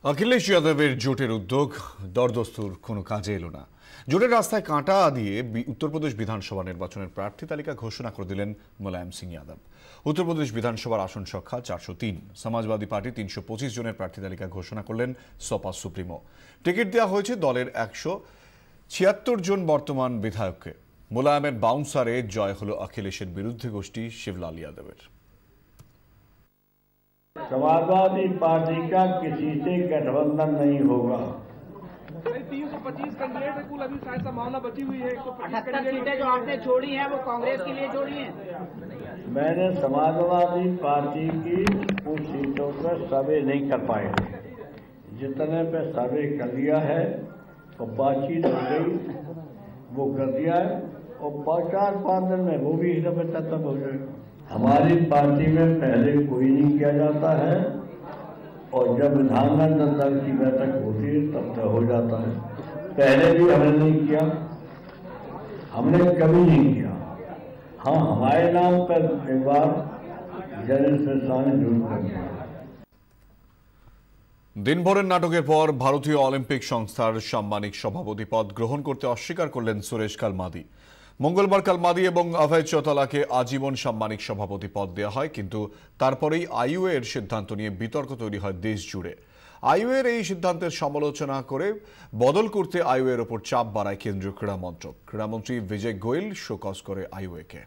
अखिलेश यादवेर জোটের উদ্যোগ দরদস্তুর কোনো কাজে এলো না। জোটের রাস্তায় কাঁটা দিয়ে উত্তরপ্রদেশ বিধানসভা নির্বাচনের প্রার্থী তালিকা ঘোষণা করে দিলেন মুলায়ম সিং যাদব। উত্তরপ্রদেশ বিধানসভার আসন সংখ্যা 403, সমাজবাদী পার্টি 325 জনের প্রার্থী তালিকা ঘোষণা করলেন সপা সুপ্রিমো। টিকিট দেওয়া হয়েছে দলের 176 জন বর্তমান বিধায়ককে। মুলায়মের বাউন্সারে জয় হলো अखिलेशेर বিরুদ্ধে গোষ্ঠী शिवलाल यादवेर। समाजवादी पार्टी का किसी से गठबंधन नहीं होगा। 325 कैंडिडेट है कुल, अभी शायद संभावना बची हुई है। 78 सीटें जो आपने छोड़ी हैं वो कांग्रेस के लिए छोड़ी हैं। मैंने समाजवादी पार्टी की कुछ सीटों पर सर्वे नहीं कर पाए, जितने पे सर्वे कर लिया है और बातचीत हो गई वो कर दिया है, और 4-5 दिन में वो भी सर्वे खत्म हो जाएगा। हमारी पार्टी में पहले कोई नहीं किया जाता है, और जब विधानमंडल दल की बैठक होती है तब तक हो जाता है। पहले भी हमने नहीं किया, हमने कभी नहीं किया। हाँ, हमारे नाम पर एक बार जनरल संस्थान ने जरूर कर दिया। দিনভরের নাটকের পর ভারতীয় অলিম্পিক সংস্থার সাম্মানিক সভাপতি পদ গ্রহণ করতে অস্বীকার করলেন সুরেশ কালমাদি। মঙ্গলবার কালমাদি এবং অভয় চৌতালাকে আজীবন সাম্মানিক সভাপতি পদ দেওয়া হয়, কিন্তু তারপরেই আইইউ এর সিদ্ধান্ত নিয়ে বিতর্ক তৈরি হয় দেশ জুড়ে। আইইউ এর এই সিদ্ধান্তের সমালোচনা করে বদল করতে আইইউ এর উপর চাপ বাড়ায় কেন্দ্রীয় ক্রীড়া মন্ত্রক। ক্রীড়ামন্ত্রী বিজয় গোয়েল শোকজ করে আইইউ কে।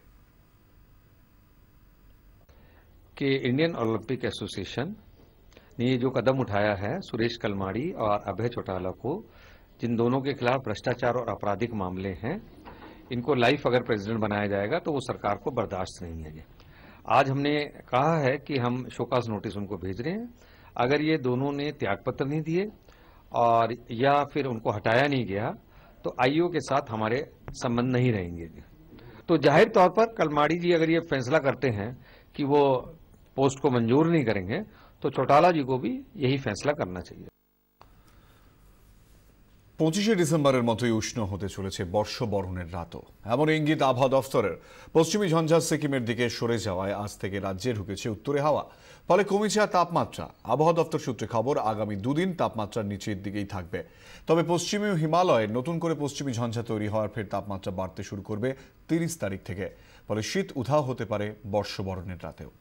इंडियन ओलंपिक एसोसिएशन ने ये जो कदम उठाया है सुरेश कलमाड़ी और अभय चौटाला को, जिन दोनों के खिलाफ भ्रष्टाचार और आपराधिक मामले हैं, इनको लाइफ अगर प्रेसिडेंट बनाया जाएगा तो वो सरकार को बर्दाश्त नहीं है। आज हमने कहा है कि हम शोकाज नोटिस उनको भेज रहे हैं। अगर ये दोनों ने त्यागपत्र नहीं दिए और या फिर उनको हटाया नहीं गया तो आईओ के साथ हमारे संबंध नहीं रहेंगे। तो जाहिर तौर पर कलमाड़ी जी अगर ये फैसला करते हैं कि वो पोस्ट को मंजूर नहीं करेंगे तो चौटाला जी को भी यही फैसला करना चाहिए। 25 ডিসেম্বরের মতোই উষ্ণ হতে চলেছে বর্ষবরণের রাতও, এমন ইঙ্গিত আবহাওয়া দফতরের। পশ্চিমী ঝঞ্ঝা সিকিমের দিকে সরে যাওয়ায় আজ থেকে রাজ্যে ঢুকেছে উত্তরে হাওয়া, ফলে কমেছে তাপমাত্রা। আবহাওয়া দফতর সূত্রে খবর, আগামী দুদিন তাপমাত্রার নিচের দিকেই থাকবে। তবে পশ্চিমী হিমালয়ে নতুন করে পশ্চিমী ঝঞ্ঝা তৈরি হওয়ার ফের তাপমাত্রা বাড়তে শুরু করবে 30 তারিখ থেকে, ফলে শীত উধাও হতে পারে বর্ষবরণের রাতেও।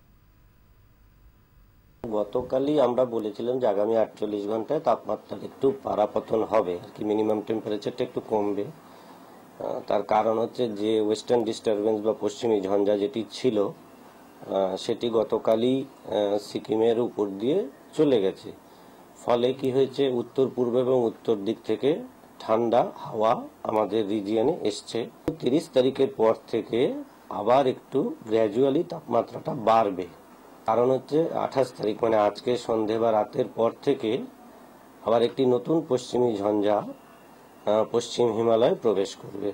গতকালই আমরা বলেছিলাম যে আগামী 48 ঘন্টায় তাপমাত্রার একটু পারাপতন হবে, আর কি মিনিমাম টেম্পারেচারটা একটু কমবে। তার কারণ হচ্ছে যে ওয়েস্টার্ন ডিস্টারবেন্স বা পশ্চিমী ঝঞ্ঝা যেটি ছিল সেটি গতকালই সিকিমের উপর দিয়ে চলে গেছে। ফলে কি হয়েছে, উত্তর পূর্ব এবং উত্তর দিক থেকে ঠান্ডা হাওয়া আমাদের রিজিয়নে এসছে। 30 তারিখের পর থেকে আবার একটু গ্র্যাজুয়ালি তাপমাত্রাটা বাড়বে। কারণ হচ্ছে 28 তারিখ মানে আজকে সন্ধে বা রাতের পর থেকে আবার একটি নতুন পশ্চিমী ঝঞ্ঝা পশ্চিম হিমালয়ে প্রবেশ করবে।